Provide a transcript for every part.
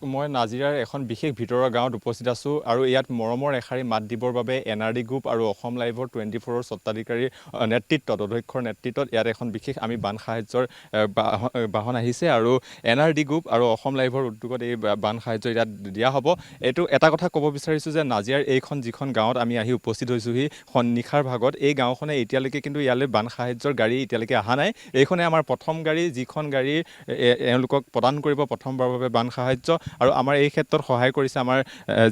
মই নাজিৰাৰ এখন বিশেষ ভিতৰুৱা গাঁৱত উপস্থিত আছোঁ আৰু ইয়াত মৰমৰ এষাৰি মাত দিবৰ বাবে NRD গ্ৰুপ আৰু অসম লাইভৰ 24ৰ স্বত্বাধিকাৰীৰ নেতৃত্বত অধ্যক্ষৰ নেতৃত্বত ইয়াত এখন বিশেষ আমি বান সাহায্যৰ বাহন আহিছে আৰু NRD গ্ৰুপ আৰু অসম লাইভৰ উদ্যোগত এই বান সাহায্য ইয়াত দিয়া হ'ব। এইটো এটা কথা ক'ব বিচাৰিছোঁ যে নাজিৰাৰ এইখন যিখন গাঁৱত আমি আহি উপস্থিত হৈছোঁহি নিশাৰ ভাগত এই গাঁওখনে এতিয়ালৈকে কিন্তু ইয়ালৈ বান সাহায্যৰ গাড়ী এতিয়ালৈকে অহা নাই। এইখনে আমাৰ প্ৰথম গাড়ী যিখন গাড়ী এওঁলোকক প্ৰদান কৰিব প্ৰথমবাৰৰ বাবে বান সাহায্য আৰু আমাৰ এই ক্ষেত্ৰত সহায় কৰিছে আমাৰ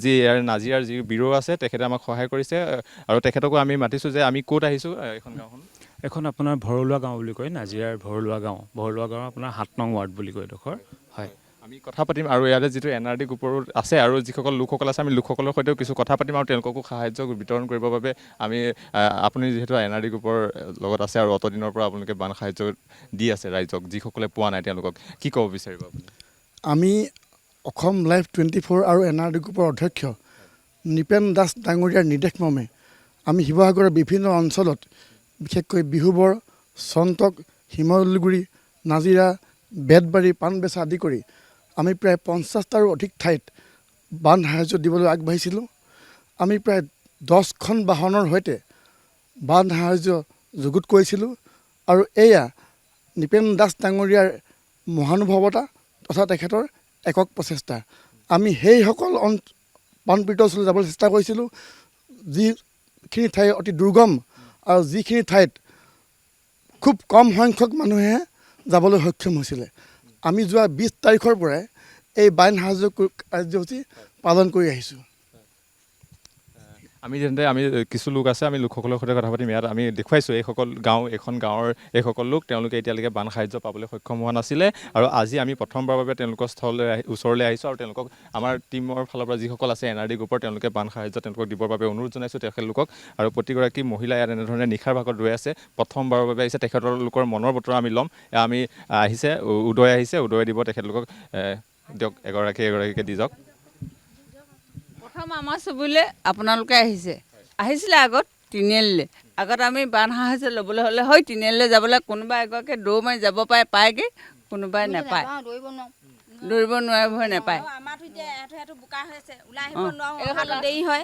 যি নাজিৰাৰ যি ব্যুৰ আছে তেখেতে আমাক সহায় কৰিছে আৰু তেখেতকো আমি মাতিছোঁ যে আমি ক'ত আহিছোঁ এইখন গাঁওখন এখন আপোনাৰ ভৰলুৱা গাঁও বুলি কয় নাজিৰাৰ ভৰলুৱা গাঁও আপোনাৰ 7 নং ৱাৰ্ড বুলি কয় এডোখৰ হয় আমি কথা পাতিম আৰু ইয়াতে যিটো NRD গ্ৰুপৰ আছে আৰু যিসকল লোকসকল আছে আমি লোকসকলৰ সৈতেও কিছু কথা পাতিম আৰু তেওঁলোককো সাহায্য বিতৰণ কৰিবৰ বাবে আমি আপুনি যিহেতু NRD গ্ৰুপৰ লগত আছে আৰু অতদিনৰ পৰা আপোনালোকে বান সাহায্য দি আছে ৰাইজক যিসকলে পোৱা নাই তেওঁলোকক কি ক'ব বিচাৰিব আপুনি আমি অসম লাইভ 24 আৰু NRD গ্ৰুপৰ অধ্যক্ষ নিপেন দাস ডাঙৰীয়াৰ নিৰ্দেশ মৰ্মে আমি শিৱসাগৰৰ বিভিন্ন অঞ্চলত বিশেষকৈ বিহুবৰ চন্তক শিমলুগুৰি নাজিৰা বেতবাৰী পাণবেচা আদি কৰি আমি প্ৰায় 50টাৰো অধিক ঠাইত বান সাহায্য দিবলৈ আগবাঢ়িছিলোঁ। আমি প্ৰায় 10খন বাহনৰ সৈতে বান সাহায্য যুগুত কৰিছিলোঁ আৰু এয়া নিপেন দাস ডাঙৰীয়াৰ মহানুভৱতা তথা তেখেতৰ একক প্ৰচেষ্টা। আমি সেইসকল বানপীড়িত অঞ্চললৈ যাবলৈ চেষ্টা কৰিছিলোঁ যিখিনি ঠাই অতি দুৰ্গম আৰু যিখিনি ঠাইত খুব কম সংখ্যক মানুহে যাবলৈ সক্ষম হৈছিলে। আমি যোৱা 20 তাৰিখৰ পৰাই এই বান সাহায্য কাৰ্যসূচী পালন কৰি আহিছোঁ। আমি কিছু লোক আছে আমি লোকসকলৰ সৈতে কথা পাতিম ইয়াত আমি দেখুৱাইছোঁ এইখন গাঁৱৰ এইসকল লোক তেওঁলোকে এতিয়ালৈকে বান সাহায্য পাবলৈ সক্ষম হোৱা নাছিলে আৰু আজি আমি প্ৰথমবাৰৰ বাবে তেওঁলোকৰ ওচৰলৈ আহিছোঁ আৰু তেওঁলোকক আমাৰ টীমৰ ফালৰ পৰা যিসকল আছে NRD গ্ৰুপৰ তেওঁলোকে বান সাহায্য তেওঁলোকক দিবৰ বাবে অনুৰোধ জনাইছোঁ তেখেতলোকক আৰু প্ৰতিগৰাকী মহিলা ইয়াত এনেধৰণে নিশাৰ ভাগত ৰৈ আছে প্ৰথমবাৰৰ বাবে আহিছে তেখেতলোকৰ মনৰ বতৰা আমি ল'ম আমি আহিছে উদয় দিব তেখেতলোকক দিয়ক এগৰাকীকে দি যাওক। প্ৰথম আমাৰ চুবুৰীলৈ আপোনালোকে আহিছিলে আগত তিনিআলিলৈ আগত আমি বান সাহায্য ল'বলৈ হ'লে হয় তিনিআলিলৈ যাবলৈ কোনোবা এগৰাকীয়ে দৌৰ মাৰি যাব পায়গৈ কোনোবাই নাপায় দৌৰিব নোৱাৰে নাপায়। আমাৰতো এতিয়া এটো বোকা হৈ আছে ওলাই আহিব নোৱাৰোঁ দেৰি হয়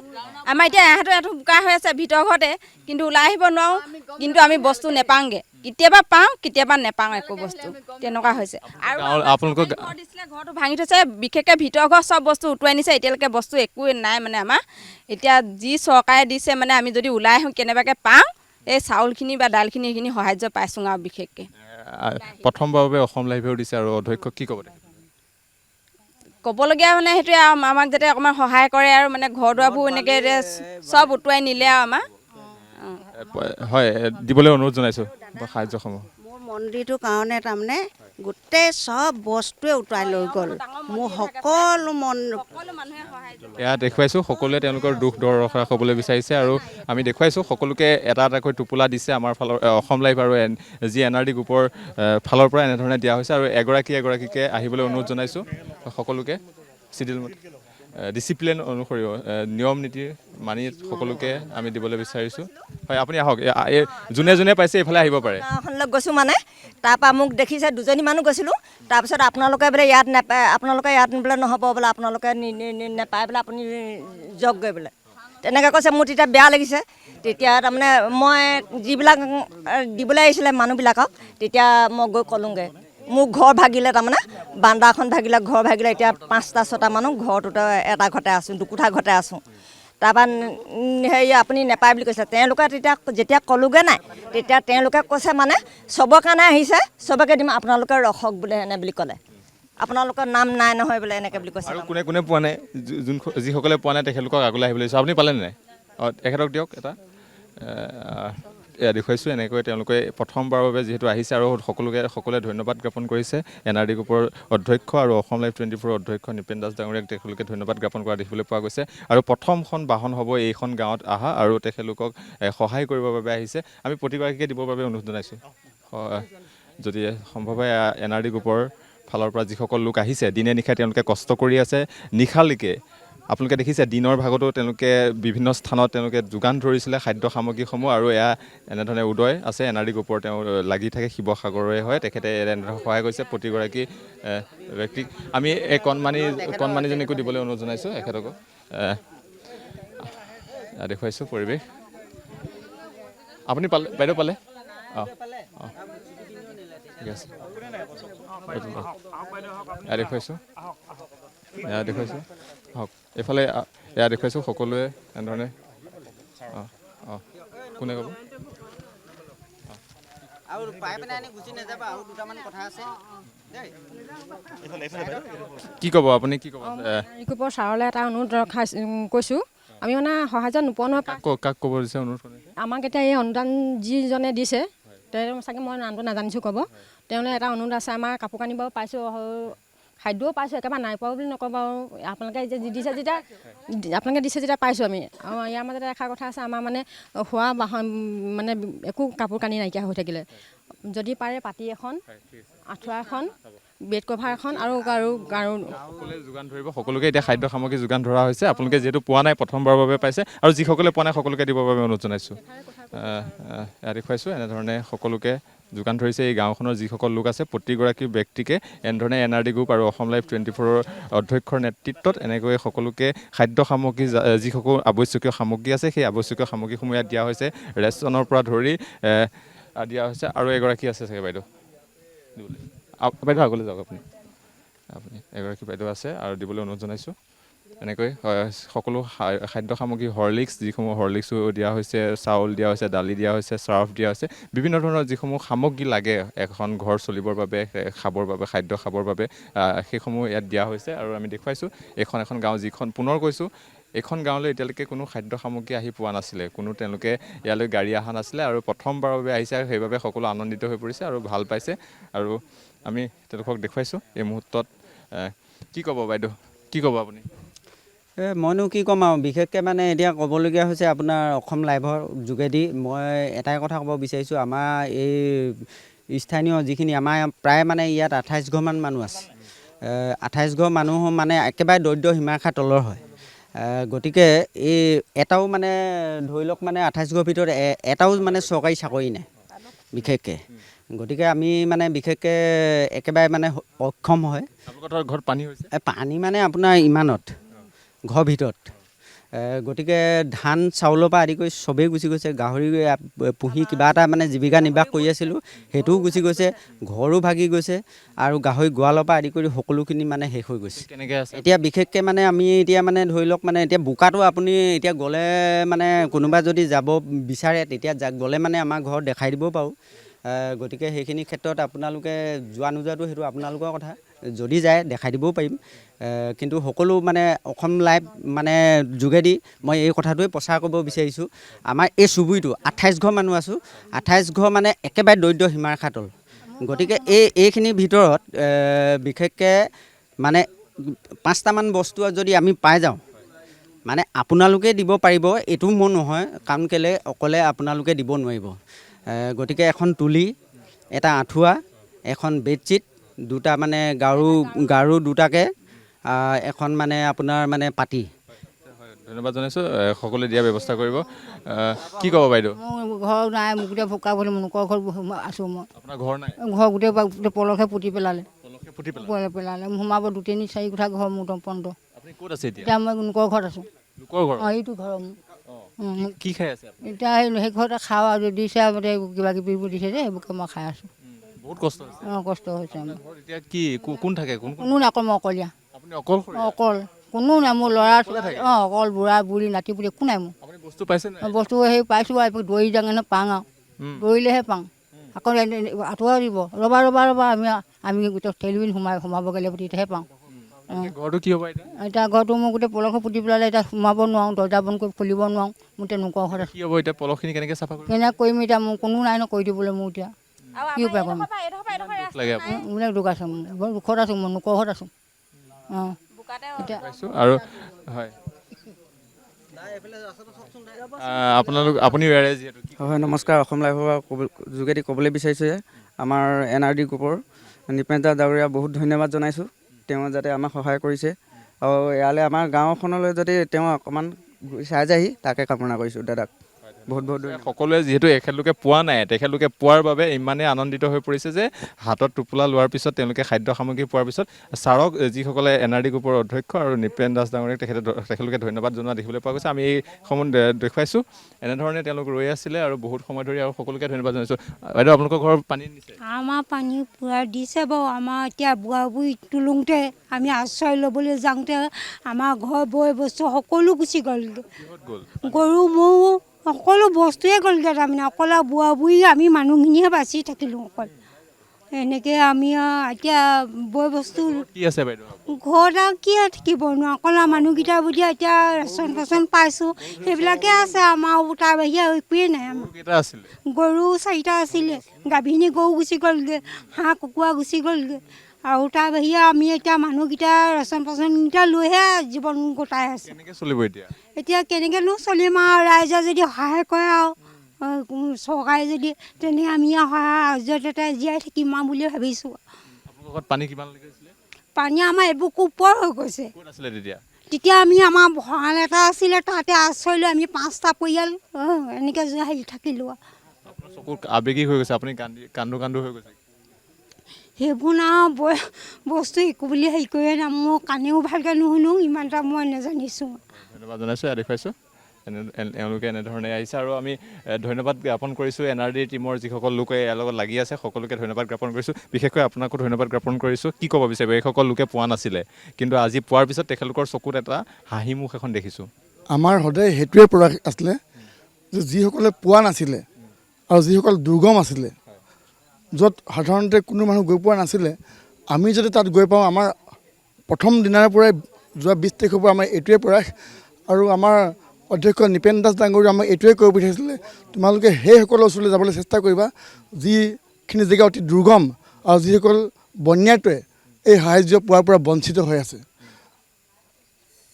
আমাৰ এতিয়া এটো বোকা হৈ আছে ভিতৰ ঘৰতে কিন্তু ওলাই আহিব নোৱাৰোঁ কিন্তু আমি বস্তু নেপাওঁগৈ কেতিয়াবা পাওঁ কেতিয়াবা নেপাওঁ একো বস্তু তেনেকুৱা হৈছে আৰু আপোনালোকৰ ঘৰ দিছিলে ঘৰটো ভাঙি থৈছে বিশেষকৈ ভিতৰ ঘৰ চব বস্তু উটুৱাই নিছে এতিয়ালৈকে বস্তু একোৱে নাই মানে আমাৰ এতিয়া যি চৰকাৰে দিছে মানে আমি যদি ওলাই আহোঁ কেনেবাকৈ পাওঁ এই চাউলখিনি বা দাইলখিনি সেইখিনি সাহায্য পাইছোঁ আৰু বিশেষকৈ প্ৰথমবাৰৰ বাবে অসম লাইভেও দিছে আৰু অধ্যক্ষ কি ক'ব ক'বলগীয়া মানে সেইটোৱে আৰু আমাক যাতে অকণমান সহায় কৰে আৰু মানে ঘৰ দুৱাৰবোৰ এনেকৈ চব উটুৱাই নিলে আৰু আমাৰ হয় দিবলৈ অনুৰোধ জনাইছোঁ সাহায্যসমূহ মোৰ মন্দিৰটোৰ কাৰণে তাৰমানে গোটেই চব বস্তুৱে উটুৱাই লৈ গ'ল মোৰ সকলো এয়া দেখুৱাইছোঁ সকলোৱে তেওঁলোকৰ দুখ দৰকাৰ ক'বলৈ বিচাৰিছে আৰু আমি দেখুৱাইছোঁ সকলোকে এটা এটাকৈ টোপোলা দিছে আমাৰ ফালৰ অসম লাইভ আৰু যি NRD গ্ৰুপৰ ফালৰ পৰা এনেধৰণে দিয়া হৈছে আৰু এগৰাকীকে আহিবলৈ অনুৰোধ জনাইছোঁ সকলোকে ডিচিপ্লিন অনুসৰি নিয়ম নীতি মানি সকলোকে আমি দিবলৈ বিচাৰিছোঁ। হয় আপুনি আহক যোনে পাইছে এইফালে আহিব পাৰে। গাঁওখনলৈ গৈছোঁ মানে তাৰপৰা মোক দেখিছে দুজনী মানুহ গৈছিলোঁ তাৰপিছত আপোনালোকে বোলে ইয়াত নেপায় আপোনালোকে ইয়াত বোলে নহ'ব বোলে আপোনালোকে নেপায় বোলে আপুনি যাওকগৈ বোলে তেনেকৈ কৈছে মোৰ তেতিয়া বেয়া লাগিছে তেতিয়া তাৰমানে মই যিবিলাক দিবলৈ আহিছিলে মানুহবিলাকক তেতিয়া মই গৈ ক'লোঁগৈ মোৰ ঘৰ ভাগিলে তাৰমানে বান্দাখন ভাগিলে ঘৰ ভাগিলে এতিয়া 5টা 6টা মানুহ ঘৰটোতে এটা ঘৰতে আছোঁ দুকোঠা ঘৰতে আছোঁ তাৰপৰা হেৰি আপুনি নেপায় বুলি কৈছে তেওঁলোকে যেতিয়া ক'লোগৈ নাই তেতিয়া তেওঁলোকে কৈছে মানে চবৰ কাৰণে আহিছে চবকে দিম আপোনালোকে ৰখক বোলে এনে বুলি ক'লে আপোনালোকৰ নাম নাই নহয় বোলে এনেকৈ বুলি কৈছে আৰু কোনে পোৱা নাই যিসকলে পোৱা নাই তেখেতলোকক আগলৈ আহিবলৈ দিছোঁ আপুনি পালে নাই তেখেতক দিয়ক এটা দেখুৱাইছোঁ এনেকৈ তেওঁলোকে প্ৰথমবাৰৰ বাবে যিহেতু আহিছে আৰু সকলোৱে ধন্যবাদ জ্ঞাপন কৰিছে NRD গ্ৰুপৰ অধ্যক্ষ আৰু অসম লাইভ 24 অধ্যক্ষ নিপেন দাস ডাঙৰীয়াক তেখেতলোকে ধন্যবাদ জ্ঞাপন কৰা দেখিবলৈ পোৱা গৈছে আৰু প্ৰথমখন বাহন হ'ব এইখন গাঁৱত অহা আৰু তেখেতলোকক সহায় কৰিবৰ বাবে আহিছে আমি প্ৰতিগৰাকীকে দিবৰ বাবে অনুৰোধ জনাইছোঁ যদি সম্ভৱ হয় NRD গ্ৰুপৰ ফালৰ পৰা যিসকল লোক আহিছে দিনে নিশাই তেওঁলোকে কষ্ট কৰি আছে নিশালৈকে আপোনালোকে দেখিছে দিনৰ ভাগতো তেওঁলোকে বিভিন্ন স্থানত তেওঁলোকে যোগান ধৰিছিলে খাদ্য সামগ্ৰীসমূহ আৰু এয়া এনেধৰণে উদয় আছে NRD গ্ৰুপৰ তেওঁ লাগি থাকে শিৱসাগৰৰে হয় তেখেতে এনেধৰণে সহায় কৰিছে প্ৰতিগৰাকী ব্যক্তিক আমি এই কণমানিজনীকো দিবলৈ অনুৰোধ জনাইছোঁ এখেতকো দেখুৱাইছোঁ পৰিৱেশ আপুনি পালে বাইদেউ পালে অঁ অঁ ঠিক আছে দেখুৱাইছোঁ হওক এইফালে এয়া দেখুৱাইছোঁ সকলোৱে এনেধৰণে অঁ অঁ কোনে ক'ব কি ক'ব আপুনি কি ক'ব গ্ৰুপৰ ছাৰলৈ এটা অনুৰোধ কৈছোঁ আমি মানে সহায় নোপোৱা নহয় কাক ক'ব দিছে অনুৰোধ আমাক এতিয়া এই অনুদান যিজনে দিছে তেওঁ চাগে মই নামটো নাজানিছোঁ ক'ব তেওঁলৈ এটা অনুৰোধ আছে আমাৰ কাপোৰ কানি বাৰু পাইছোঁ খাদ্যও পাইছোঁ একেবাৰে নাই পোৱা বুলি নক'ব আৰু আপোনালোকে দিছে যেতিয়া পাইছোঁ আমি আৰু ইয়াৰ মাজতে এষাৰ কথা আছে আমাৰ মানে খোৱা বাহন মানে একো কাপোৰ কানি নাইকিয়া হৈ থাকিলে যদি পাৰে পাতি এখন আঁঠুৱা এখন বেড কভাৰ এখন আৰু সকলোৱে যোগান ধৰিব সকলোকে এতিয়া খাদ্য সামগ্ৰী যোগান ধৰা হৈছে আপোনালোকে যিহেতু পোৱা নাই প্ৰথমবাৰৰ বাবে পাইছে আৰু যিসকলে পোৱা নাই সকলোকে দিবৰ বাবে অনুৰোধ জনাইছোঁ এয়া দেখুৱাইছোঁ এনেধৰণে সকলোকে যোগান ধৰিছে এই গাঁওখনৰ যিসকল লোক আছে প্ৰতিগৰাকী ব্যক্তিকে এনেধৰণে NRD গ্ৰুপ আৰু অসম লাইভ 24ৰ অধ্যক্ষৰ নেতৃত্বত এনেকৈ সকলোকে খাদ্য সামগ্ৰী যিসকল আৱশ্যকীয় সামগ্ৰী আছে সেই আৱশ্যকীয় সামগ্ৰীসমূহ ইয়াত দিয়া হৈছে ৰেচনৰ পৰা ধৰি দিয়া হৈছে আৰু এগৰাকী আছে চাগে বাইদেউ বাইদেউ আগলৈ যাওক আপুনি এগৰাকী বাইদেউ আছে আৰু দিবলৈ অনুৰোধ জনাইছোঁ এনেকৈ সকলো খাদ্য সামগ্ৰী হৰলিক্স যিসমূহ হৰলিক্সো দিয়া হৈছে চাউল দিয়া হৈছে দালি দিয়া হৈছে চাৰ্ফ দিয়া হৈছে বিভিন্ন ধৰণৰ যিসমূহ সামগ্ৰী লাগে এখন ঘৰ চলিবৰ বাবে খাবৰ বাবে খাদ্য খাবৰ বাবে সেইসমূহ ইয়াত দিয়া হৈছে আৰু আমি দেখুৱাইছোঁ এখন গাঁও যিখন পুনৰ কৈছোঁ এইখন গাঁৱলৈ এতিয়ালৈকে কোনো খাদ্য সামগ্ৰী আহি পোৱা নাছিলে কোনো তেওঁলোকে ইয়ালৈ গাড়ী অহা নাছিলে আৰু প্ৰথমবাৰৰ বাবে আহিছে আৰু সেইবাবে সকলো আনন্দিত হৈ পৰিছে আৰু ভাল পাইছে আৰু আমি তেওঁলোকক দেখুৱাইছোঁ এই মুহূৰ্তত কি ক'ব বাইদেউ কি ক'ব আপুনি মইনো কি ক'ম আৰু বিশেষকৈ মানে এতিয়া ক'বলগীয়া হৈছে আপোনাৰ অসম লাইভৰ যোগেদি মই এটাই কথা ক'ব বিচাৰিছোঁ আমাৰ এই স্থানীয় যিখিনি আমাৰ প্ৰায় মানে ইয়াত 28 ঘৰমান মানুহ আছে 28 ঘৰ মানুহ মানে একেবাৰে দৰিদ্ৰ সীমাৰেখাৰ তলৰ হয় গতিকে এই এটাও মানে ধৰি লওক মানে 28 ঘৰৰ ভিতৰত এটাও মানে চৰকাৰী চাকৰি নাই বিশেষকৈ গতিকে আমি মানে বিশেষকৈ একেবাৰে মানে অক্ষম হয় আপোনালোকৰ ঘৰত পানী হৈছে পানী মানে আপোনাৰ ইমানত ঘৰৰ ভিতৰত গতিকে ধান চাউলৰ পৰা আদি কৰি চবেই গুচি গৈছে গাহৰি পুহি কিবা এটা মানে জীৱিকা নিৰ্বাহ কৰি আছিলোঁ সেইটোও গুচি গৈছে ঘৰো ভাগি গৈছে আৰু গাহৰি গোৱালৰ পৰা আদি কৰি সকলোখিনি মানে শেষ হৈ গৈছে কেনেকৈ আছে এতিয়া বিশেষকৈ মানে আমি এতিয়া মানে ধৰি লওক মানে এতিয়া বোকাটো আপুনি এতিয়া গ'লে মানে কোনোবা যদি যাব বিচাৰে তেতিয়া গ'লে মানে আমাৰ ঘৰত দেখাই দিব পাৰোঁ গতিকে সেইখিনি ক্ষেত্ৰত আপোনালোকে যোৱা নোযোৱাটো সেইটো আপোনালোকৰ কথা যদি যায় দেখাই দিবও পাৰিম কিন্তু সকলো মানে অসম লাইভ মানে যোগেদি মই এই কথাটোৱে প্ৰচাৰ কৰিব বিচাৰিছোঁ আমাৰ এই চুবুৰীটো 28 ঘৰ মানুহ আছোঁ 28 ঘৰ মানে একেবাৰে দৰিদ্ৰ সীমাৰেখাৰ তল গতিকে এইখিনিৰ ভিতৰত বিশেষকৈ মানে 5টামান বস্তু যদি আমি পাই যাওঁ মানে আপোনালোকে দিব পাৰিব এইটো মোৰ নহয় কাৰণ কেলৈ অকলে আপোনালোকে দিব নোৱাৰিব গতিকে এখন তুলি এটা আঁঠুৱা এখন বেডশ্বীট দুটা মানে গাৰু দুটাকৈ এখন মানে আপোনাৰ মানে পাতি ধন্যবাদ জনাইছোঁ সকলোৱে দিয়া ব্যৱস্থা কৰিব কি ক'ব বাইদেউ মোৰ ঘৰ নাই মোক গোটেই ভোকা বুলি লোকৰ ঘৰত আছোঁ মই আপোনাৰ ঘৰ নাই ঘৰ গোটেই পলসে পুতি পেলালে পেলালে সোমাব 2-3-4 কোঠা ঘৰ মোৰ পন্দ আপুনি ক'ত আছে এতিয়া মই লোকৰ ঘৰত আছোঁ লোকৰ ঘৰ অঁ এইটো ঘৰ মোৰ কি খাই আছে এতিয়া সেই ঘৰতে খাওঁ আৰু দিছে কিবা কিবি দিছে যে সেইবোৰকে মই খাই আছোঁ বহুত কষ্ট হৈছে অঁ কষ্ট হৈছে মোৰ এতিয়া কি কোন থাকে কোনো নাই অকল মই অকলীয়া আপুনি অকল অকল কোনো নাই মোৰ ল'ৰা অঁ অকল বুঢ়া বুঢ়ী নাতি পুতি একো নাই মোৰ আপুনি বস্তু পাইছে নাই বস্তু সেই পাইছোঁ আৰু দৌৰি যাওঁনে পাওঁ আৰু দৌৰিলেহে পাওঁ আকৌ আঁঠুৱা দিব ৰ'বা আমি গোটেই টেলিভিন সোমাবগৈ লাগিব তেতিয়াহে পাওঁ ঘৰটো কি হ'ব এতিয়া ঘৰটো মোৰ গোটেই পলসে পুতি পেলালে এতিয়া সোমাব নোৱাৰোঁ দৰ্জা বন্ধ কৰি খুলিব নোৱাৰোঁ মোৰ তেনেকুৱা ঘৰত কি হ'ব এতিয়া পলহখিনি কেনেকৈ চাফা কৰিব কেনেকৈ কৰিম এতিয়া মোৰ কোনো নাই ন কৰি দিবলৈ মোৰ এতিয়া কি উপায় কৰিম লাগে আপুনি এইবিলাক দুখ আছে মোৰ বৰ দুখত আছোঁ মই লোকৰ ঘৰত আছোঁ অঁ এতিয়া আৰু হয় আপুনি যিহেতু হয় নমস্কাৰ অসম লাইভৰ যোগেদি ক'বলৈ বিচাৰিছোঁ যে আমাৰ NRD গ্ৰুপৰ নিপেন দা ডাঙৰীয়া বহুত ধন্যবাদ জনাইছোঁ তেওঁ যাতে আমাক সহায় কৰিছে আৰু ইয়ালৈ আমাৰ গাঁওখনলৈ যদি তেওঁ অকণমান চাই যায়হি তাকে কামনা কৰিছোঁ দাদাক বহুত বহুত ধন্যবাদ। সকলোৱে যিহেতু এখেতলোকে পোৱা নাই, তেখেতলোকে পোৱাৰ বাবে ইমানেই আনন্দিত হৈ পৰিছে যে হাতত টোপোলা লোৱাৰ পিছত তেওঁলোকে খাদ্য সামগ্ৰী পোৱাৰ পিছত ছাৰক যিসকলে NRD গ্ৰুপৰ অধ্যক্ষ আৰু নিপেন দাস ডাঙৰীয়াক তেখেতলোকে ধন্যবাদ জনোৱা দেখিবলৈ পোৱা গৈছে। আমি এই সময় দেখুৱাইছোঁ এনেধৰণে তেওঁলোক ৰৈ আছিলে আৰু বহুত সময় ধৰি আৰু সকলোকে ধন্যবাদ জনাইছোঁ। বাইদেউ আপোনালোকৰ ঘৰৰ পানী নিছে? আমাৰ পানী পূৰা দিছে বাৰু। আমাৰ এতিয়া বুঢ়া বুঢ়ী তোলোঁতে আমি আশ্ৰয় ল'বলৈ যাওঁতে আমাৰ ঘৰ বয় বস্তু সকলো গুচি গ'লগৈ। গৰু ম'হ সকলো বস্তুৱে গ'লগৈ তাৰমানে। অকল বুঢ়া বুঢ়ী আমি মানুহখিনিহে বাচি থাকিলোঁ অকল। এনেকৈ আমি এতিয়া বয় বস্তু কি আছে বাইদেউ? ঘৰত আৰু কি থাকিবনো, অকল মানুহকেইটা বুলিয়ে এতিয়া ৰেচন পাইছোঁ সেইবিলাকে আছে। আমাৰ তাৰ বাহিৰে একোৱেই নাই। আমাৰ কেইটা আছিলে? গৰু 4টা আছিলে, গাভিনী গৰু গুচি গ'লগৈ, হাঁহ কুকুৰা গুচি গ'লগৈ। আৰু তাৰ বাহিৰে আমি এতিয়া মানুহকেইটা ৰেচনকেইটা লৈহে জীৱন গোটাই আছোঁ। কেনেকৈ চলিব এতিয়া? এতিয়া কেনেকৈনো চলিম আৰু ৰাইজে যদি সহায় কৰে আৰু চৰকাৰে যদি তেনে আমি সহায়তে জীয়াই থাকিম আৰু বুলি ভাবিছোঁ। আপোনালোকৰ ঘৰত পানী কিমানলৈকে আছিলে? পানী আমাৰ এইবোৰ ওপৰ হৈ গৈছে। ক'ত আছিলে তেতিয়া? তেতিয়া আমি আমাৰ ভঁৰাল এটা আছিলে তাতে আশ্ৰয় লৈ আমি 5টা পৰিয়াল এনেকৈ হেৰি থাকিলোঁ। আপোনাৰ চকুত আৱেগিক হৈ গৈছে, আপুনি কান্দো হৈ গৈছে? সেইবোৰ না বস্তু একো বুলি হেৰি কৰিয়ে না, মোৰ কাণেও ভালকৈ নুশুনো, ইমান এটা মই নাজানিছোঁ। ধন্যবাদ জনাইছোঁ, দেখুৱাইছোঁ এওঁলোকে এনেধৰণে আহিছে আৰু আমি ধন্যবাদ জ্ঞাপন কৰিছোঁ NRD টীমৰ যিসকল লোকে ইয়াৰ লগত লাগি আছে সকলোকে ধন্যবাদ জ্ঞাপন কৰিছোঁ। বিশেষকৈ আপোনাকো ধন্যবাদ জ্ঞাপন কৰিছোঁ। কি ক'ব বিচাৰিব? এইসকল লোকে পোৱা নাছিলে কিন্তু আজি পোৱাৰ পিছত তেখেতলোকৰ চকুত এটা হাঁহি মুখ এখন দেখিছোঁ। আমাৰ সদায় সেইটোৱে প্ৰয়াস আছিলে যে যিসকলে পোৱা নাছিলে আৰু যিসকল দুৰ্গম আছিলে, য'ত সাধাৰণতে কোনো মানুহ গৈ পোৱা নাছিলে, আমি যদি তাত গৈ পাওঁ, আমাৰ প্ৰথম দিনাৰ পৰাই যোৱা 20 তাৰিখৰ পৰা আমাৰ এইটোৱে প্ৰয়াস। আৰু আমাৰ অধ্যক্ষ নিপেন দাস ডাঙৰীয়া আমাক এইটোৱে কৈ পঠিয়াইছিলে, তোমালোকে সেইসকলৰ ওচৰলৈ যাবলৈ চেষ্টা কৰিবা যিখিনি জেগা অতি দুৰ্গম আৰু যিসকল বন্যাটোৱে এই সাহাৰ্য পোৱাৰ পৰা বঞ্চিত হৈ আছে।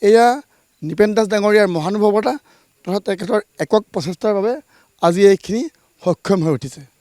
এয়া নিপেন দাস ডাঙৰীয়াৰ মহানুভৱতা তথা তেখেতৰ একক প্ৰচেষ্টাৰ বাবে আজি এইখিনি সক্ষম হৈ উঠিছে।